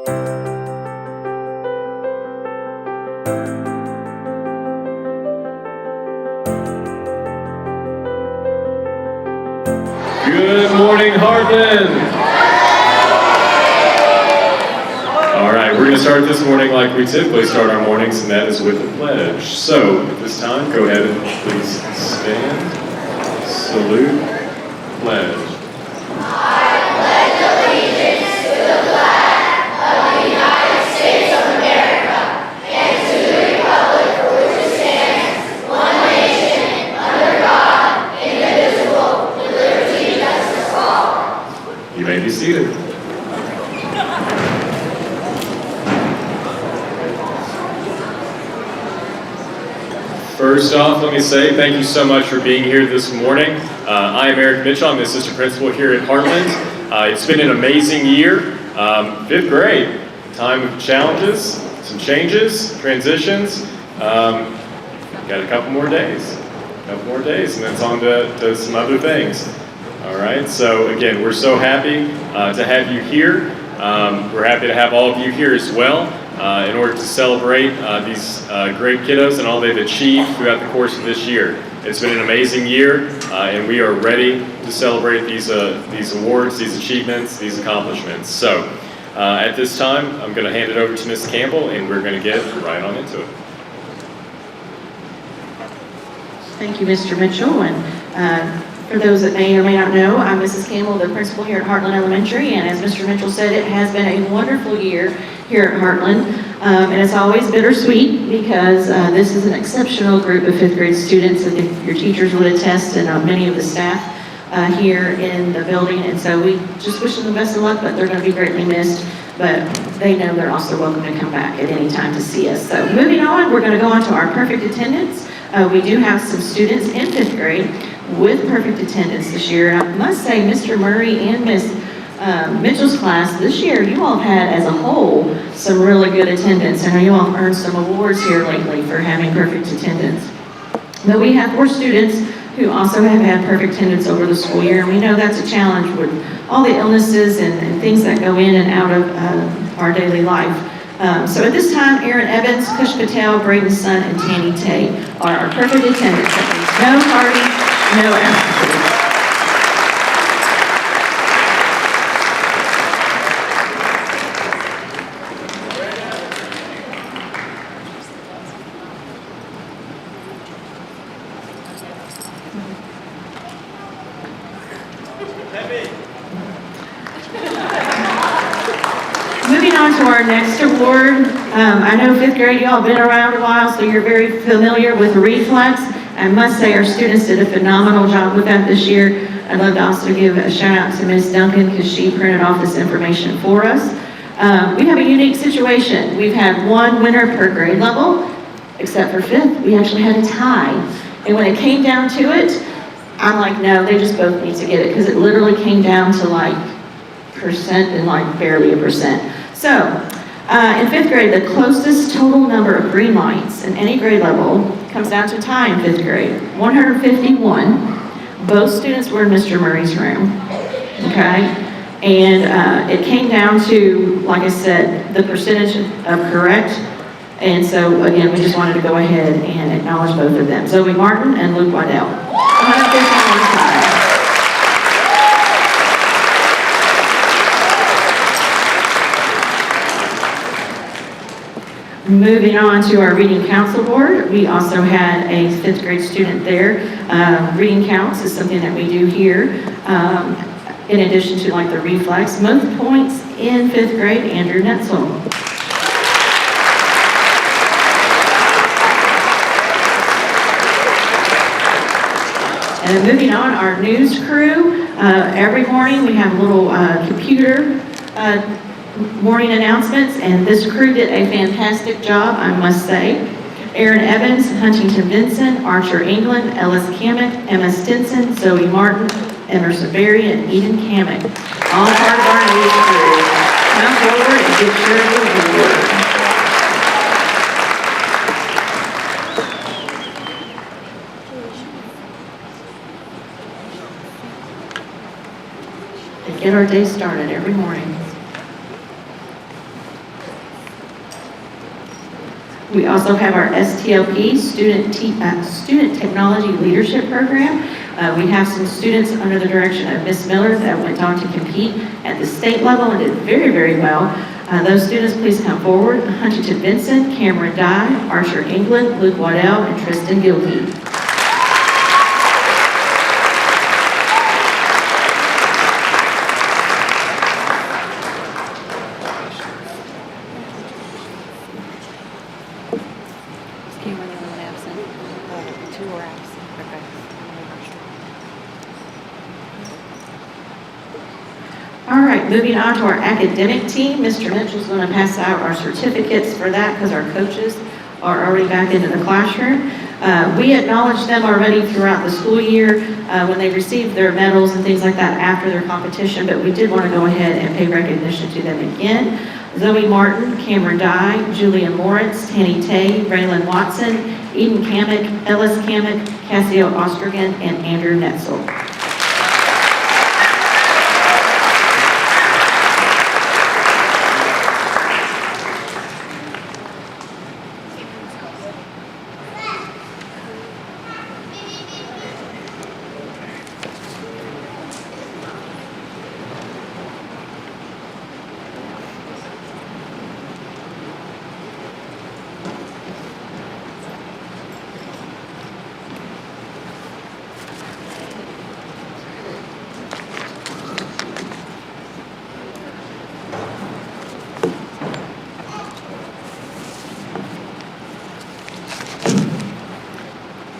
Good morning, Heartland. All right, we're going to start this morning like we typically start our mornings, and that is with a pledge. So at this time, go ahead and please stand, salute, pledge. You may be seated. First off, let me say thank you so much for being here this morning. I am Eric Mitchell. I'm the assistant principal here at Heartland. It's been an amazing year. Fifth grade, time of challenges, some changes, transitions. Got a couple more days, and then it's on to some other things. All right, so again, we're so happy to have you here. We're happy to have all of you here as well in order to celebrate these great kiddos and all they've achieved throughout the course of this year. It's been an amazing year, and we are ready to celebrate these awards, these achievements, these accomplishments. So at this time, I'm going to hand it over to Ms. Campbell, and we're going to get right on into it. Thank you, Mr. Mitchell. And for those that may or may not know, I'm Mrs. Campbell, the principal here at Heartland Elementary, and as Mr. Mitchell said, it has been a wonderful year here at Heartland, and it's always bittersweet because this is an exceptional group of fifth grade students, and your teachers would attest, and many of the staff here in the building, and so we just wish them the best of luck, but they're going to be greatly missed, but they know they're also welcome to come back at any time to see us. So moving on, we're going to go on to our perfect attendance. We do have some students in fifth grade with perfect attendance this year. I must say, Mr. Murray and Miss Mitchell's class this year, you all have had as a whole some really good attendance. I know you all have earned some awards here lately for having perfect attendance. But we have 4 students who also have had perfect attendance over the school year, and we know that's a challenge with all the illnesses and things that go in and out of our daily life. So at this time, Aaron Evans, Kush Patel, Braden Sun, and Tanny Tate are our perfect attendance. That means no tardy, no absence. Moving on to our next award, I know fifth grade, y'all have been around a while, so you're very familiar with reflex. I must say our students did a phenomenal job with that this year. I'd love to also give a shout out to Ms. Duncan because she printed off this information for us. We have a unique situation. We've had one winner per grade level, except for fifth, we actually had a tie. And when it came down to it, I'm like, no, they just both need to get it because it literally came down to like percent and like barely a percent. So in fifth grade, the closest total number of green lights in any grade level comes down to a tie in fifth grade, 151. Both students were in Mr. Murray's room, okay? And it came down to, like I said, the percentage of correct. And so again, we just wanted to go ahead and acknowledge both of them. Zoe Martin and Luke Waddell. 151 ties. Moving on to our reading council board, we also had a fifth grade student there. Reading counts is something that we do here. In addition to like the reflex, most points in fifth grade, Andrew Netzel. And then moving on, our news crew. Every morning we have a little computer morning announcements, and this crew did a fantastic job, I must say. Aaron Evans, Huntington Vincent, Archer England, Ellis Kamek, Emma Stinson, Zoe Martin, Emerson Berry, and Eden Kamek. All part of our news crew. Come forward and get your award. And get our day started every morning. We also have our STLP, Student Technology Leadership Program. We have some students under the direction of Miss Miller that went on to compete at the state level and did very, very well. Those students, please come forward. Huntington Vincent, Cameron Dye, Archer England, Luke Waddell, and Tristan Gilkey. All right, moving on to our academic team. Mr. Mitchell's going to pass out our certificates for that because our coaches are already back into the classroom. We acknowledged them already throughout the school year when they received their medals and things like that after their competition, but we did want to go ahead and pay recognition to them again. Zoe Martin, Cameron Dye, Julian Moritz, Tanny Tay, Braylon Watson, Eden Kamek, Ellis Kamek, Cassio Ostergen, and Andrew Netzel.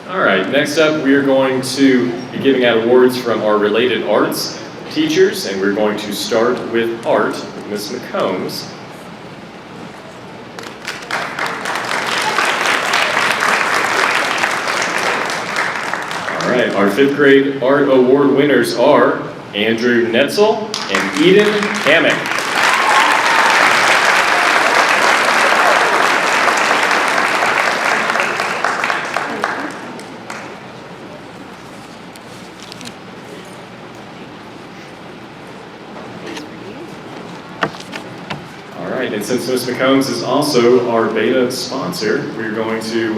All right, next up we are going to be giving out awards from our related arts teachers, and we're going to start with art with Ms. McCombs. All right, our 5th grade art award winners are Andrew Netzel and Eden Kamek. And since Ms. McCombs is also our beta sponsor, we're going to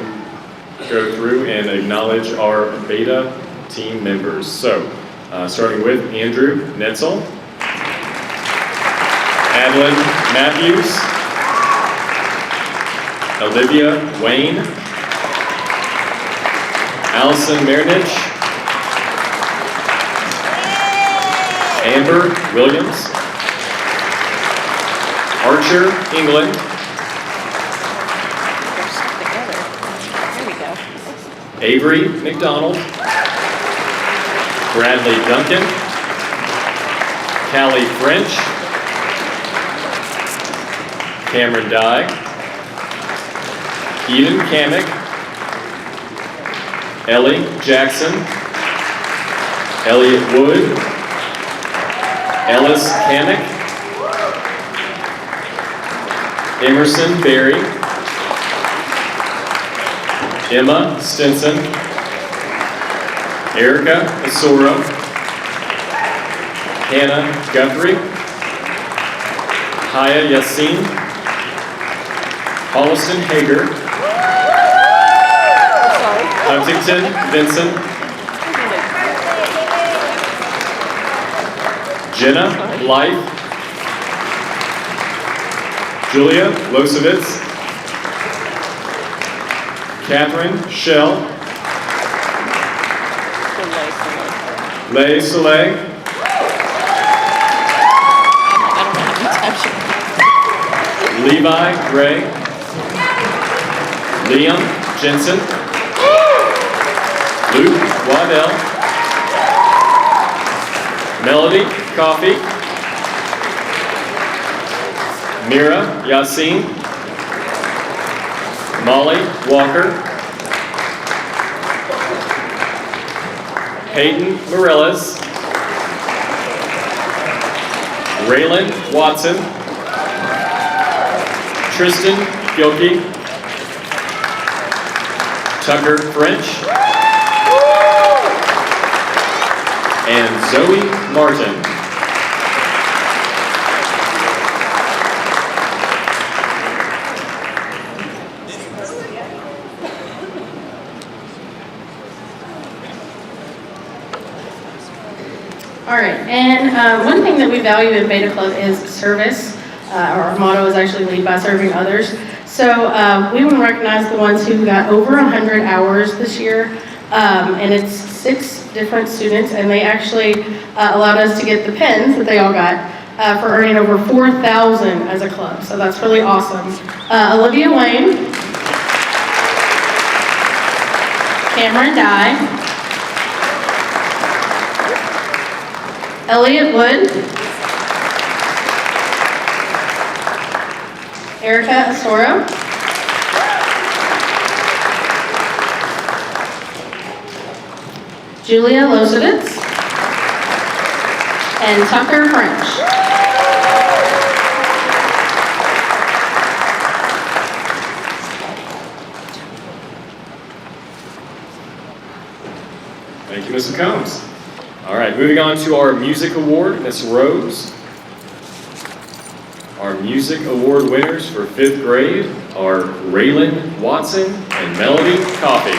go through and acknowledge our beta team members. So, starting with Andrew Netzel, Adeline Matthews, Olivia Wayne, Allison Marinich, Amber Williams, Archer England, Avery McDonald, Bradley Duncan, Callie French, Cameron Dye, Eden Kamek, Ellie Jackson, Elliot Wood, Ellis Kamek, Emerson Berry, Emma Stinson, Erica Asoro, Hannah Guthrie, Haya Yassin, Holliston Hager, Huntington Vincent, Jenna Blythe, Julia Losovitz, Catherine Shell, Lay Soleil, Levi Gray, Liam Jensen, Luke Waddell, Melody Coffey, Mira Yassin, Molly Walker, Peyton Morellis, Raylan Watson, Tristan Gilkey, Tucker French, and Zoe Martin. right, and one thing that we value in Beta Club is service. Our motto is actually lead by serving others. So we want to recognize the ones who got over 100 hours this year, and it's 6 different students, and they actually allowed us to get the pens that they all got for earning over 4,000 as a club. So that's really awesome. Olivia Wayne, Cameron Dye, Elliot Wood, Erica Asoro, Julia Losovitz, and Tucker French. Thank you, Mrs. Combs. All right, moving on to our music award, Miss Rose. Our music award winners for 5th grade are Raylan Watson and Melody Coffey.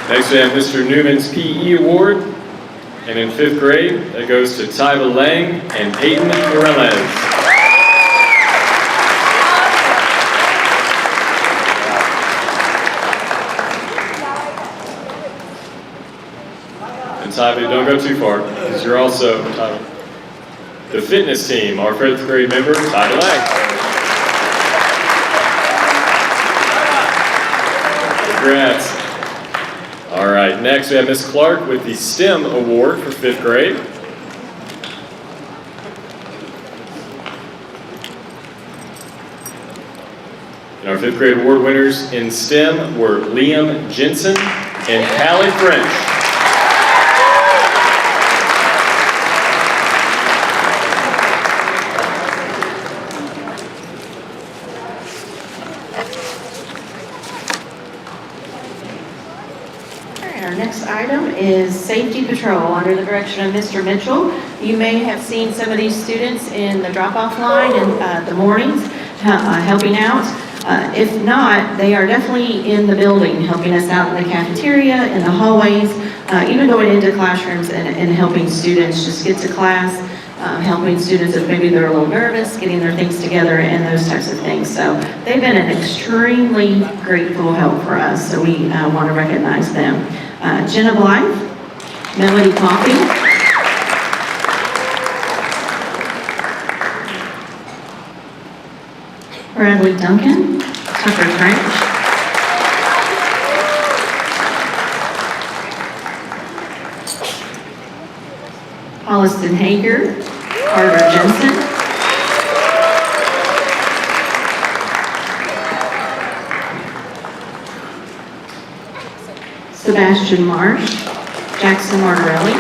Next we have Mr. Newman's PE award, and in 5th grade, that goes to Tyba Lang and Peyton Morales. And Tyba, don't go too far, because you're also Tyba. The fitness team, our 5th grade member, Tyba Lang. Congrats. All right, next we have Miss Clark with the STEM award for 5th grade. And our 5th grade award winners in STEM were Liam Jensen and Callie French. Our next item is Safety Patrol under the direction of Mr. Mitchell. You may have seen some of these students in the drop-off line in the mornings helping out. If not, they are definitely in the building, helping us out in the cafeteria, in the hallways, even going into classrooms and helping students just get to class, helping students if maybe they're a little nervous, getting their things together and those types of things. So they've been an extremely grateful help for us, so we want to recognize them. Jenna Blythe, Melody Coffey, Bradley Duncan, Tucker French, Holliston Hager, Carter Jensen, Sebastian Marsh, Jackson Martorelli,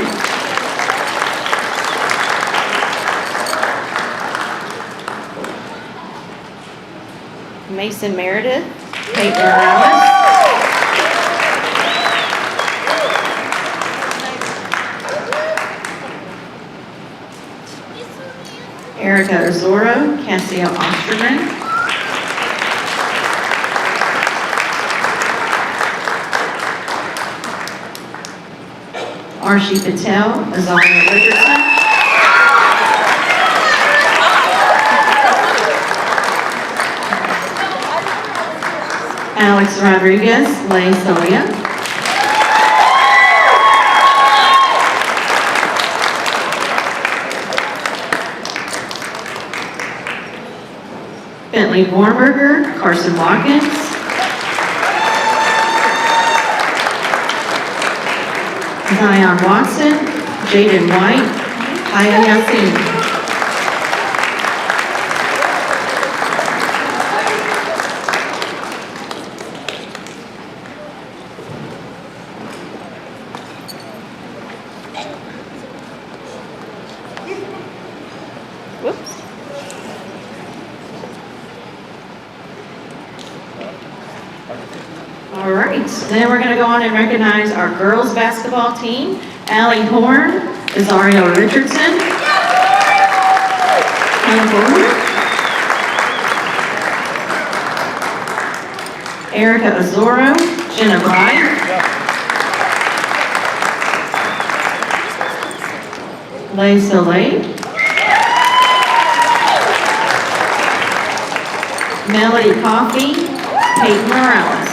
Mason Meredith, Peyton Morales, Erica Azoro, Cassio Osterman, Archie Patel, Azaria Richardson, Alex Rodriguez, Lay Celia, Bentley Bornberger, Carson Watkins, Zion Watson, Jaden White, Haya Yasin. Whoops. All right, then we're going to go on and recognize our girls basketball team, Allie Horn, Azario Richardson, come forward. Erica Azoro, Jenna Wright. Lay Soleil. Melody Coffey, Kate Morales.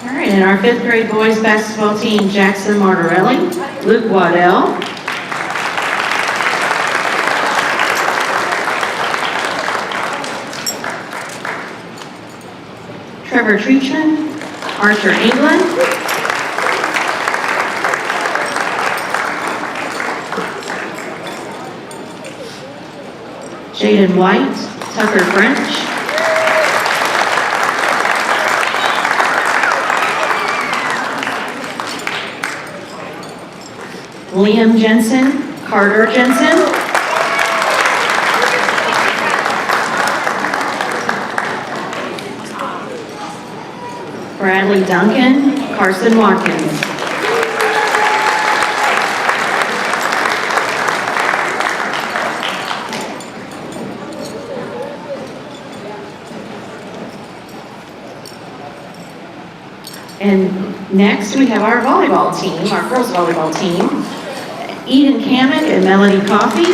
All right, and our 5th grade boys basketball team, Jackson Martorelli, Luke Waddell, Trevor Treachman, Archer England, Jaden White, Tucker French, Liam Jensen, Carter Jensen, Bradley Duncan, Carson Watkins. And next we have our volleyball team, our girls volleyball team. Eden Kamek and Melody Coffey.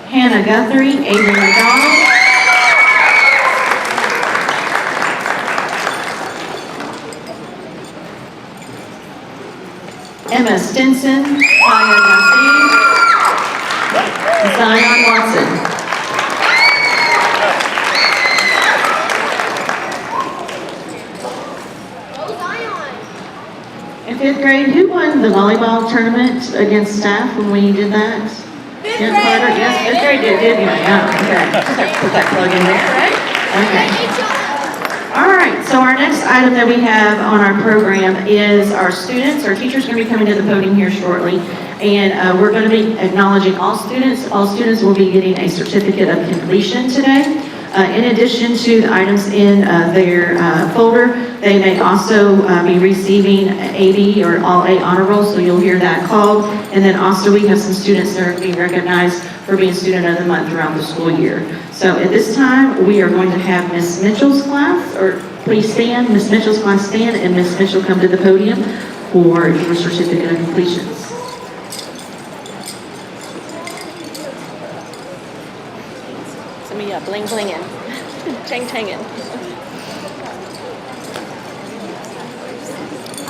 Hannah Guthrie, Adrian McDonald. Emma Stinson, Kaya Nassim, Zion Watson. In 5th grade, who won the volleyball tournament against staff when we did that? Yeah, Carter? Yes, 5th grade did you? Yeah, okay. Put that plug in there, right? Okay. All right, so our next item that we have on our program is our students. Our teacher's going to be coming to the podium here shortly, and we're going to be acknowledging all students. All students will be getting a certificate of completion today. In addition to the items in their folder, they may also be receiving A/B or all A honor roll, so you'll hear that called. And then also we have some students that are being recognized for being Student of the Month throughout the school year. So at this time, we are going to have Miss Mitchell's class, or please stand, Miss Mitchell's class stand, and Miss Mitchell come to the podium for your certificate of completions. Some of you bling blinging, tang tanging.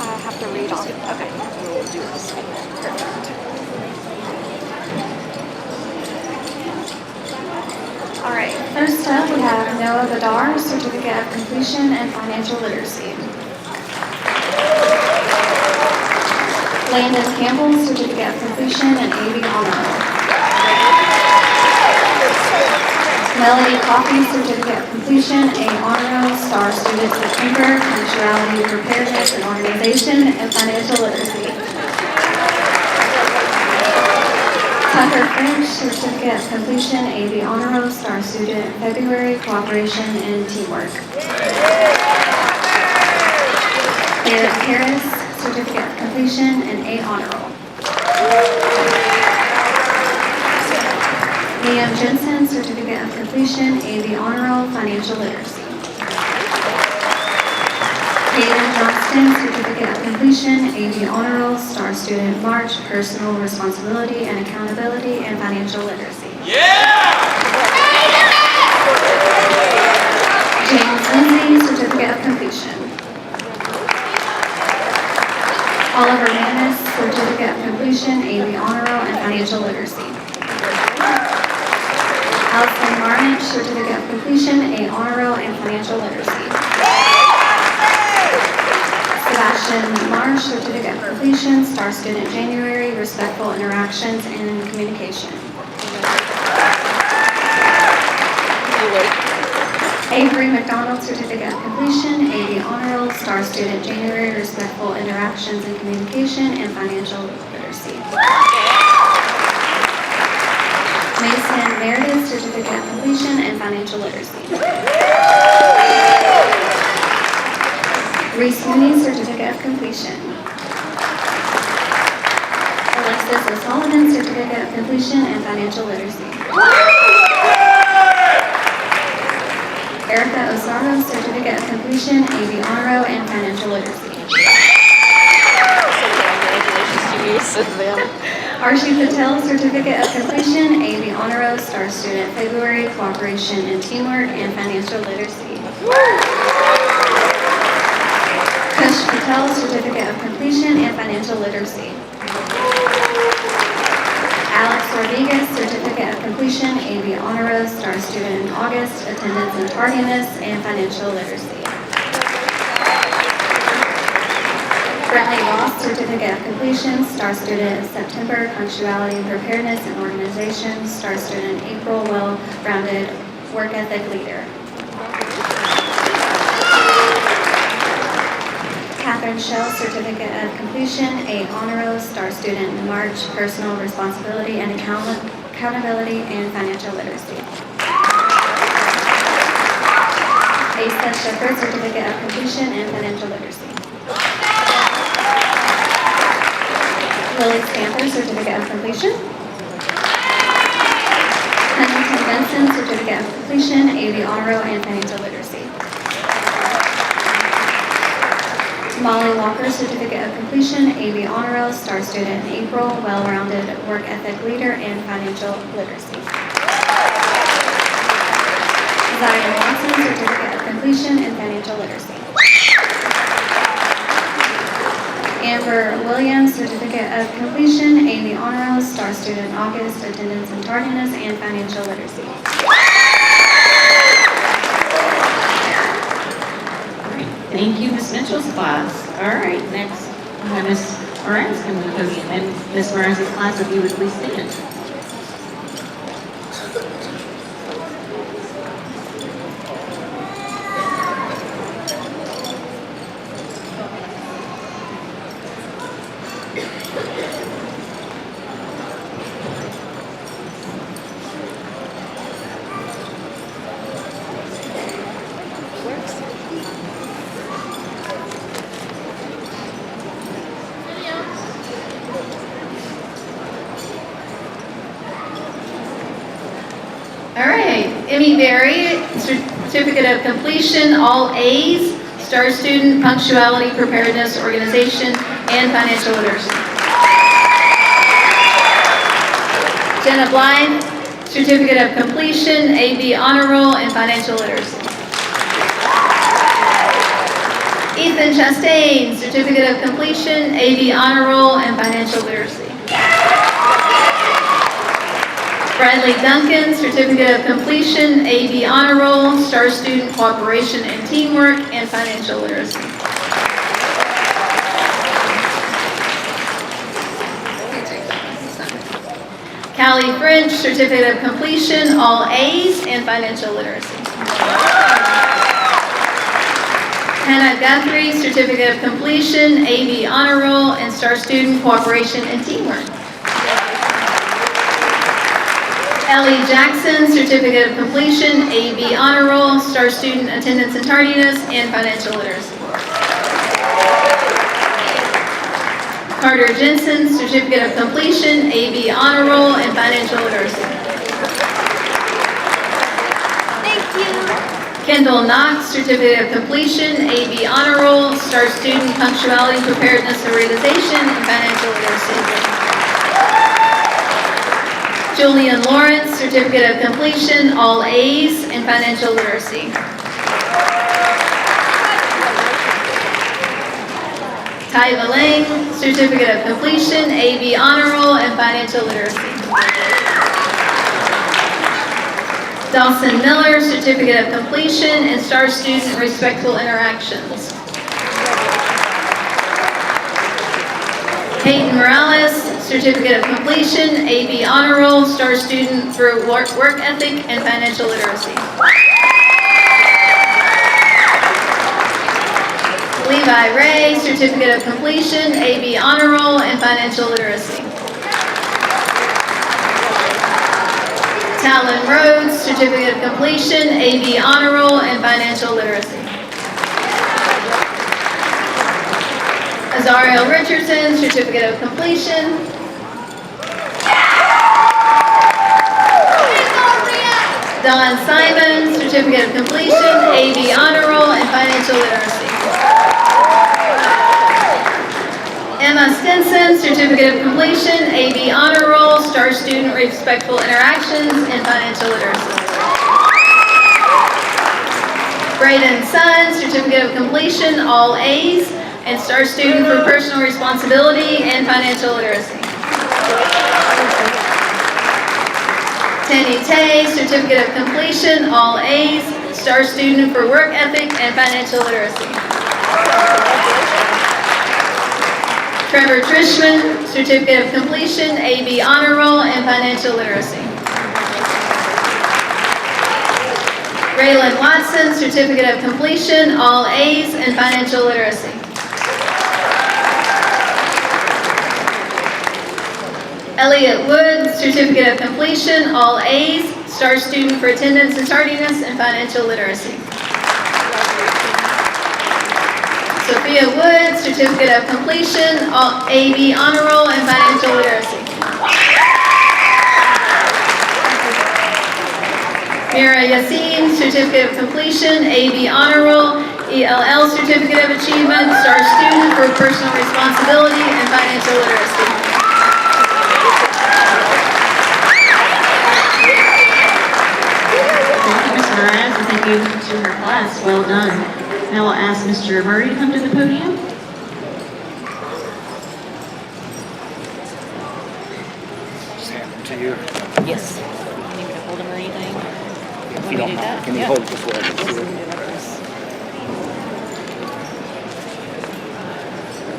I have to read off. Okay, we'll do this. Perfect. All right. First up, we have Noah Badar, Certificate of Completion and Financial Literacy. Landon Campbell, Certificate of Completion and AV Honor. Melody Coffey, Certificate of Completion, A Honor Roll, Star Student September, Punctuality, Preparedness, and Organization, and Financial Literacy. Tucker French, Certificate of Completion, AV Honor Roll, Star Student, February, Cooperation, and Teamwork. Eric Harris, Certificate of Completion, and A Honor Roll. Liam Jensen, Certificate of Completion, AV Honor Roll, Financial Literacy. Hayden Johnston, Certificate of Completion, AV Honor Roll, Star Student March, Personal Responsibility and Accountability, and Financial Literacy. James Lindsay, Certificate of Completion. Oliver Manis, Certificate of Completion, AV Honor Roll, and Financial Literacy. Allison Marnich, Certificate of Completion, A Honor Roll, and Financial Literacy. Sebastian Marsh, Certificate of Completion, Star Student January, Respectful Interactions and Communication. Avery McDonald, Certificate of Completion, AV Honor Roll, Star Student January, Respectful Interactions and Communication, and Financial Literacy. Mason Meredith, Certificate of Completion and Financial Literacy. Reese Mooney, Certificate of Completion. Alexis O'Sullivan, Certificate of Completion and Financial Literacy. Erica Osaro, Certificate of Completion, AV Honor Roll, and Financial Literacy. Archie Patel, Certificate of Completion, AV Honor Roll, Star Student, February, Cooperation and Teamwork, and Financial Literacy. Kush Patel, Certificate of Completion and Financial Literacy. Alex Rodriguez, Certificate of Completion, AV Honor Roll, Star Student in August, Attendance and Tardiness, and Financial Literacy. Bradley Ross, Certificate of Completion, Star Student in September, Punctuality and Preparedness and Organization, Star Student in April, Well-Rounded Work Ethic Leader. Catherine Shell, Certificate of Completion, A Honor Roll, Star Student in March, Personal Responsibility and Accountability and Financial Literacy. Asa Shepherd, Certificate of Completion and Financial Literacy. Lily Stanford, Certificate of Completion. Huntington Benson, Certificate of Completion, AV Honor Roll and Financial Literacy. Molly Walker, Certificate of Completion, AV Honor Roll, Star Student in April, Well-Rounded Work Ethic Leader, and Financial Literacy. Zion Watson, Certificate of Completion, and Financial Literacy. Amber Williams, Certificate of Completion, AV Honor Roll, Star Student in August, Attendance and Tardiness, and Financial Literacy. Thank you, Ms. Mitchell's class. All right, next, Ms. Moran's coming to the podium. And Ms. Moran's class, if you would please stand. Emmy Berry, Certificate of Completion, all A's, Star Student, Punctuality, Preparedness, Organization, and Financial Literacy. Jenna Blythe, Certificate of Completion, AB Honor Roll, and Financial Literacy. Ethan Chastain, Certificate of Completion, AB Honor Roll, and Financial Literacy. Bradley Duncan, Certificate of Completion, AB Honor Roll, Star Student Cooperation and Teamwork, and Financial Literacy. Callie French, Certificate of Completion, all A's, and Financial Literacy. Hannah Guthrie, Certificate of Completion, AB Honor Roll, and Star Student Cooperation and Teamwork. Ellie Jackson, Certificate of Completion, AB Honor Roll, Star Student Attendance and Tardiness, and Financial Literacy. Carter Jensen, Certificate of Completion, AB Honor Roll, and Financial Literacy. Thank you. Kendall Knox, Certificate of Completion, AB Honor Roll, Star Student Punctuality, Preparedness, Organization, and Financial Literacy. Julian Lawrence, Certificate of Completion, all A's, and Financial Literacy. Tyva Lang, Certificate of Completion, AB Honor Roll, and Financial Literacy. Dawson Miller, Certificate of Completion, and Star Student Respectful Interactions. Peyton Morales, Certificate of Completion, AB Honor Roll, Star Student through Work Ethic and Financial Literacy. Levi Ray, Certificate of Completion, AB Honor Roll, and Financial Literacy. Talon Rhodes, Certificate of Completion, AB Honor Roll, and Financial Literacy. Azariel Richardson, Certificate of Completion. Don Simon, Certificate of Completion, AB Honor Roll, and Financial Literacy. Emma Stinson, Certificate of Completion, AB Honor Roll, Star Student Respectful Interactions, and Financial Literacy. Braden Sun, Certificate of Completion, all A's, and Star Student for Personal Responsibility and Financial Literacy. Tenny Tay, Certificate of Completion, all A's, Star Student for Work Ethic and Financial Literacy. Trevor Trishman, Certificate of Completion, AB Honor Roll, and Financial Literacy. Raylan Watson, Certificate of Completion, all A's, and Financial Literacy. Elliot Wood, Certificate of Completion, all A's, Star Student for Attendance and Tardiness and Financial Literacy. Sophia Wood, Certificate of Completion, all AB Honor Roll, and Financial Literacy. Mira Yassin, Certificate of Completion, AB Honor Roll, ELL Certificate of Achievement, Star Student for Personal Responsibility and Financial Literacy. And thank you to her class. Well done. Now I'll ask Mr. Murray to come to the podium. Just hand them to you. Yes. You need me to hold them or anything? If you don't mind, can you hold it before I get to it?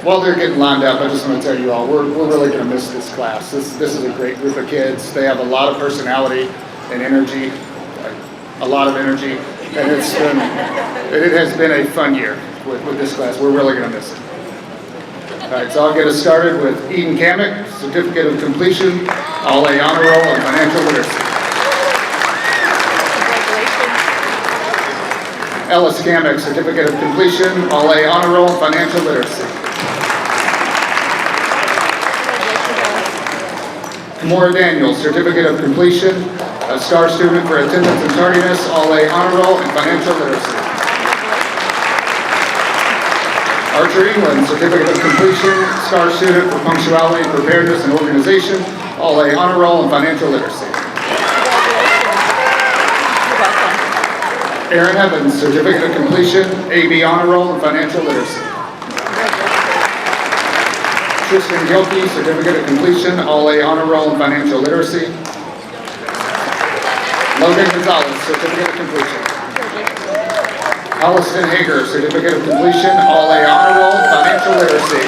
While they're getting lined up, I just want to tell you all, we're really going to miss this class. This is a great group of kids. They have a lot of personality and energy, a lot of energy, and it has been a fun year with this class. We're really going to miss it. All right, so I'll get us started with Eden Kamek, Certificate of Completion, all A Honor Roll, and Financial Literacy. Ellis Kamek, Certificate of Completion, all A Honor Roll, and Financial Literacy. Kamora Daniels, Certificate of Completion, a Star Student for Attendance and Tardiness, all A Honor Roll, and Financial Literacy. Archer England, Certificate of Completion, Star Student for Punctuality, Preparedness, and Organization, all A Honor Roll, and Financial Literacy. Aaron Evans, Certificate of Completion, AB Honor Roll, and Financial Literacy. Tristan Gilkey, Certificate of Completion, all A Honor Roll, and Financial Literacy. Logan Gonzalez, Certificate of Completion. Allison Hager, Certificate of Completion, all A Honor Roll, Financial Literacy.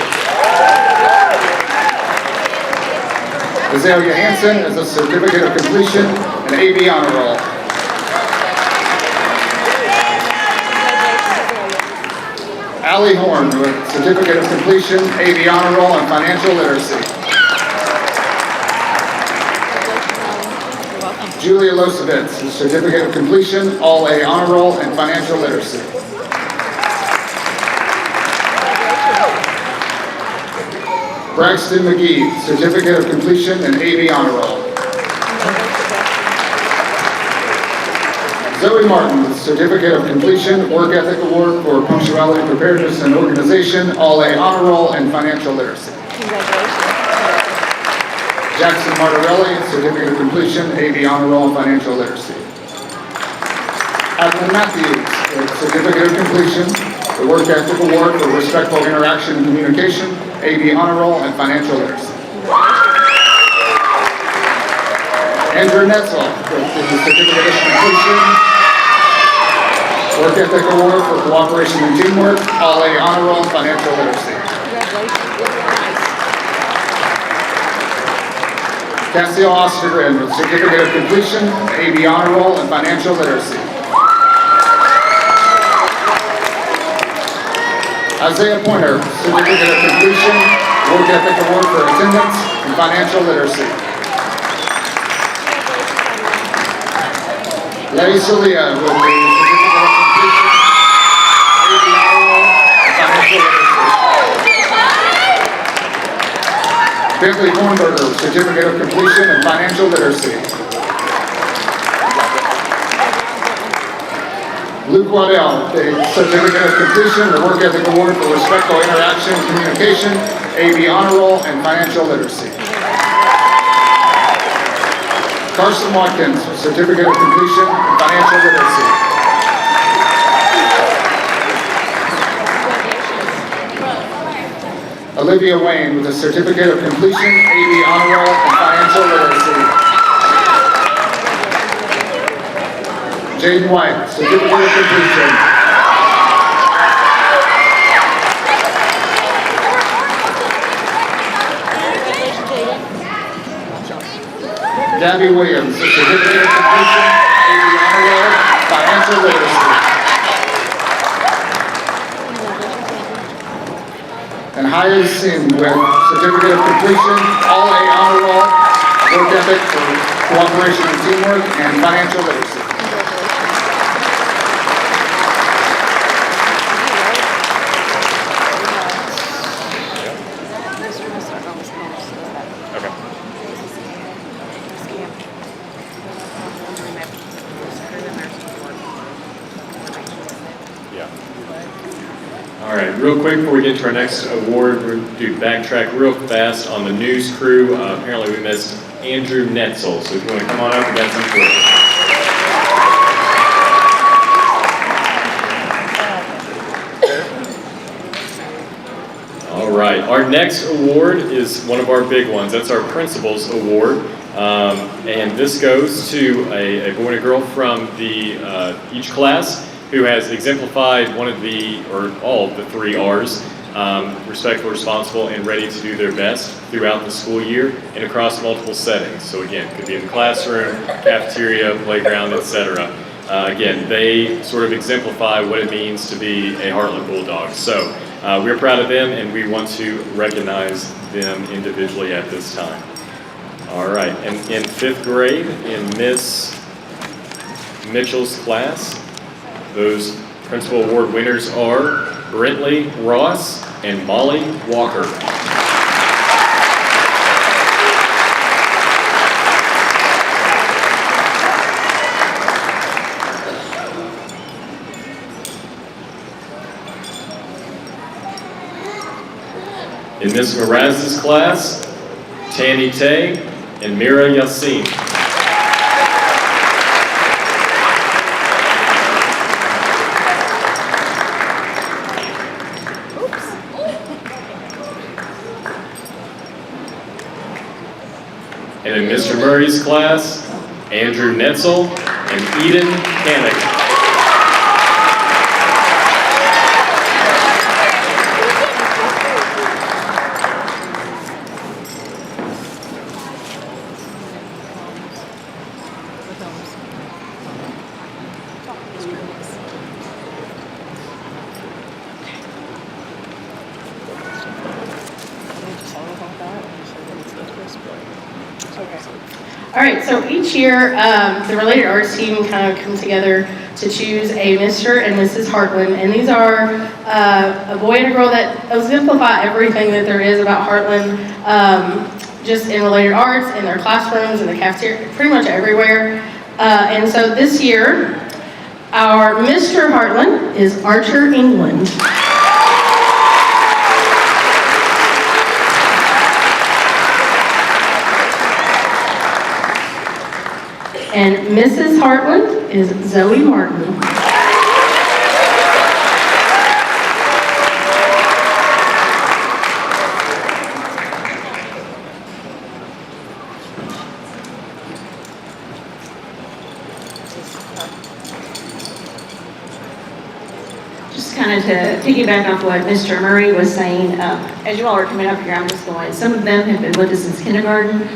Azalea Hansen is a Certificate of Completion and AB Honor Roll. Allie Horn with Certificate of Completion, AB Honor Roll, and Financial Literacy. Julia Losovitz, Certificate of Completion, all A Honor Roll, and Financial Literacy. Braxton McGee, Certificate of Completion, and AB Honor Roll. Zoe Martin with Certificate of Completion, Work Ethic Award for Punctuality, Preparedness, and Organization, all A Honor Roll, and Financial Literacy. Jackson Martorelli, Certificate of Completion, AB Honor Roll, and Financial Literacy. Adlin Matthews, Certificate of Completion, the Work Ethic Award for Respectful Interaction and Communication, AB Honor Roll, and Financial Literacy. Andrew Netzel, with the Certificate of Completion, Work Ethic Award for Cooperation and Teamwork, all A Honor Roll, and Financial Literacy. Cassio Ostergren with Certificate of Completion, AB Honor Roll, and Financial Literacy. Isaiah Pointer, Certificate of Completion, Work Ethic Award for Attendance and Financial Literacy. Larry Celia with the Certificate of Completion, ABRO, and Financial Literacy. Bentley Hornberger, Certificate of Completion and Financial Literacy. Luke Waddell, the Certificate of Completion, the Work Ethic Award for Respectful Interaction and Communication, AB Honor Roll, and Financial Literacy. Carson Watkins, Certificate of Completion and Financial Literacy. Olivia Wayne with a Certificate of Completion, AB Honor Roll, and Financial Literacy. Jaden White, Certificate of Completion. Gabby Williams, Certificate of Completion, AB Honor Roll, Financial Literacy. And Hayes Sim with Certificate of Completion, All A Honor Roll, Work Ethic for Cooperation and Teamwork, and Financial Literacy. All right, real quick before we get to our next award, we're going to backtrack real fast on the news crew. Apparently we missed Andrew Netzel, so if you want to come on up, we got some for you. All right, our next award is one of our big ones. That's our Principals Award. And this goes to a boy and a girl from each class who has exemplified one of the, or all of the 3 R's, respectful, responsible, and ready to do their best throughout the school year and across multiple settings. So again, could be in the classroom, cafeteria, playground, etc. Again, they sort of exemplify what it means to be a Heartland Bulldog. So we're proud of them and we want to recognize them individually at this time. All right, and in 5th grade, in Miss Mitchell's class, those Principal Award winners are Brentley Ross and Molly Walker. In Miss Mraz's class, Tammy Tay and Mira Yassin. And in Mr. Murray's class, Andrew Netzel and Eden Cannick. All right, so each year, the Related Arts team kind of come together to choose a Mr. and Mrs. Heartland, and these are a boy and a girl that exemplify everything that there is about Heartland, just in Related Arts, in their classrooms, in the cafeteria, pretty much everywhere. And so this year, our Mr. Heartland is Archer England. And Mrs. Heartland is Zoe Martin. Just kind of to piggyback off what Mr. Murray was saying, as you all are coming up here, I'm just going, some of them have been with us since kindergarten,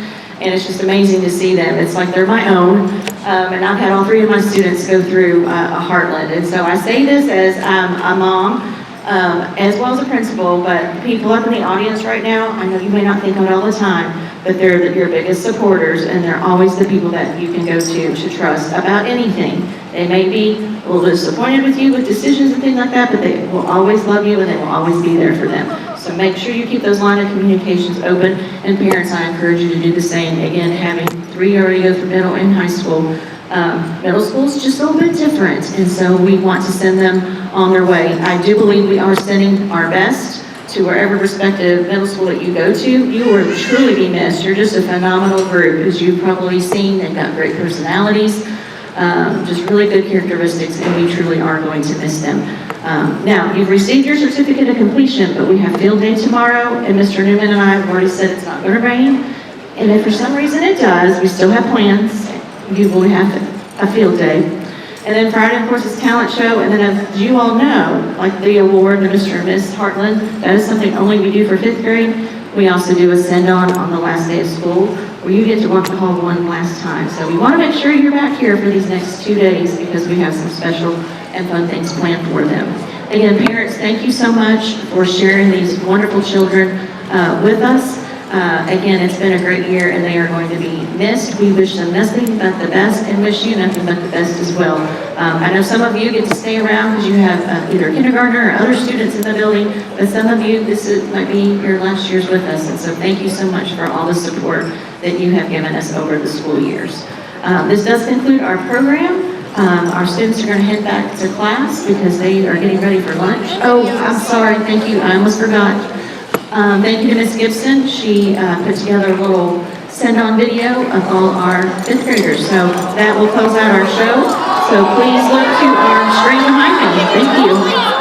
and it's just amazing to see them. It's like they're my own, and I've had all 3 of my students go through a Heartland. And so I say this as a mom as well as a principal, but people up in the audience right now, I know you may not think of it all the time, but they're your biggest supporters, and they're always the people that you can go to trust about anything. They may be a little disappointed with you with decisions and things like that, but they will always love you and they will always be there for them. So make sure you keep those line of communications open, and parents, I encourage you to do the same. Again, having 3 already go through middle and high school. Middle school is just a little bit different, and so we want to send them on their way. I do believe we are sending our best to wherever respective middle school that you go to. You will truly be missed. You're just a phenomenal group, as you've probably seen. They've got great personalities, just really good characteristics, and we truly are going to miss them. Now, you've received your certificate of completion, but we have field day tomorrow, and Mr. Newman and I have already said it's not going to rain. And if for some reason it does, we still have plans. You will have a field day. And then Friday, of course, is talent show. And then, as you all know, like the award to Mr. and Miss Heartland, that is something only we do for 5th grade. We also do a send-on the last day of school, where you get to walk the hall one last time. So we want to make sure you're back here for these next 2 days, because we have some special and fun things planned for them. Again, parents, thank you so much for sharing these wonderful children with us. Again, it's been a great year, and they are going to be missed. We wish them nothing but the best, and wish you nothing but the best as well. I know some of you get to stay around because you have either kindergartner or other students in the building, but some of you, might be your last years with us, and so thank you so much for all the support that you have given us over the school years. This does conclude our program. Our students are going to head back to class because they are getting ready for lunch. Oh, I'm sorry, thank you, I almost forgot. Thank you to Ms. Gibson. She put together a little send-on video of all our 5th graders. So that will close out our show. So please look to our screen behind me. Thank you.